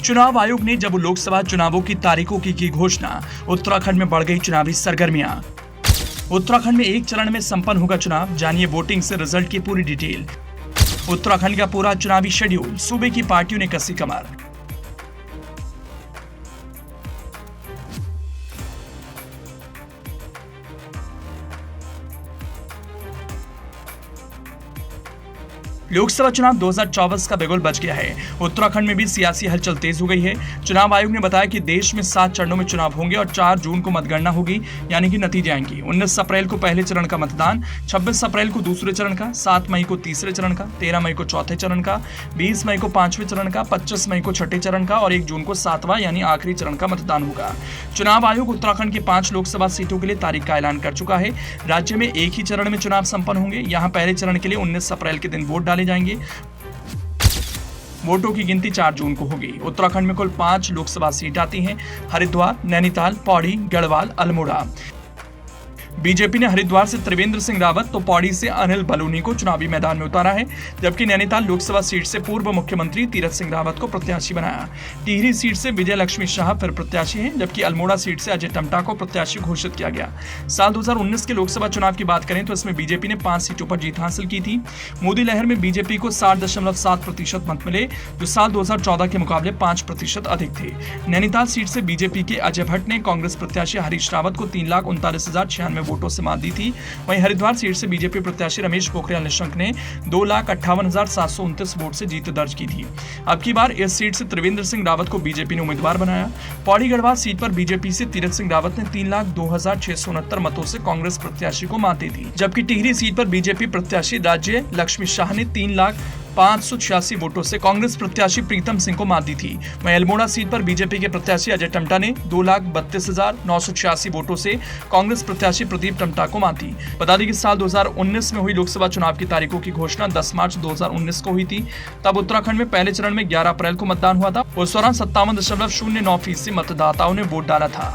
चुनाव आयोग ने जब लोकसभा चुनावों की तारीखों की घोषणा, उत्तराखंड में बढ़ गई चुनावी सरगर्मियां। उत्तराखंड में एक चरण में संपन्न होगा चुनाव, जानिए वोटिंग से रिजल्ट की पूरी डिटेल। उत्तराखंड का पूरा चुनावी शेड्यूल, सूबे की पार्टियों ने कसी कमर। लोकसभा चुनाव 2024 का बिगुल बज गया है। उत्तराखंड में भी सियासी हलचल तेज हो गई है। चुनाव आयोग ने बताया कि देश में 7 चरणों में चुनाव होंगे और 4 जून को मतगणना होगी, यानी कि नतीजे आएंगे। 19 अप्रैल को पहले चरण का मतदान, 26 अप्रैल को दूसरे चरण का, 7 मई को तीसरे चरण का, 13 मई को चौथे चरण का, 20 मई को 5वें चरण का, 25 मई को छठे चरण का और 1 जून को 7वां यानी आखिरी चरण का मतदान होगा। चुनाव आयोग उत्तराखंड की 5 लोकसभा सीटों के लिए तारीख का ऐलान कर चुका है। राज्य में एक ही चरण में चुनाव संपन्न होंगे। यहाँ पहले चरण के लिए 19 अप्रैल के दिन वोट डाले जाएंगे। वोटों की गिनती 4 जून को होगी। उत्तराखंड में कुल 5 लोकसभा सीट आती हैं: हरिद्वार, नैनीताल, पौड़ी, गढ़वाल, अल्मोड़ा। बीजेपी ने हरिद्वार से त्रिवेंद्र सिंह रावत तो पौड़ी से अनिल बलूनी को चुनावी मैदान में उतारा है, जबकि नैनीताल लोकसभा सीट से पूर्व मुख्यमंत्री तीरथ सिंह रावत को प्रत्याशी बनाया। टिहरी सीट से विजय लक्ष्मी शाह फिर प्रत्याशी हैं, जबकि अल्मोड़ा सीट से अजय टम्टा को प्रत्याशी घोषित किया गया। साल 2019 के लोकसभा चुनाव की बात करें तो इसमें बीजेपी ने 5 सीटों पर जीत हासिल की थी। मोदी लहर में बीजेपी को 60.7% मत मिले, जो साल 2014 के मुकाबले 5% अधिक थे। नैनीताल सीट से बीजेपी के अजय भट्ट ने कांग्रेस प्रत्याशी हरीश रावत को 3,39,096 वोटों से मात दी थी। वहीं हरिद्वार सीट से बीजेपी प्रत्याशी रमेश पोखरियाल निशंक ने 2,58,729 वोट से जीत दर्ज की थी। अब की बार इस सीट से त्रिवेंद्र सिंह रावत को बीजेपी ने उम्मीदवार बनाया। पौड़ी गढ़वाल सीट पर बीजेपी से तीरथ सिंह रावत ने 3,02,669 मतों से कांग्रेस प्रत्याशी को मात दी थी, जबकि टिहरी सीट पर बीजेपी प्रत्याशी राज्य लक्ष्मी शाह ने 3,0586 वोटों से कांग्रेस प्रत्याशी प्रीतम सिंह को मात दी थी। वहीं अल्मोड़ा सीट पर बीजेपी के प्रत्याशी अजय टम्टा ने 2,32,986 वोटों से कांग्रेस प्रत्याशी प्रदीप टम्टा को मात दी। बता दें कि साल 2019 में हुई लोकसभा चुनाव की तारीखों की घोषणा 10 मार्च 2019 को हुई थी। तब उत्तराखंड में पहले चरण में 11 अप्रैल को मतदान हुआ था। उस दौरान 57.09% मतदाताओं ने वोट डाला था।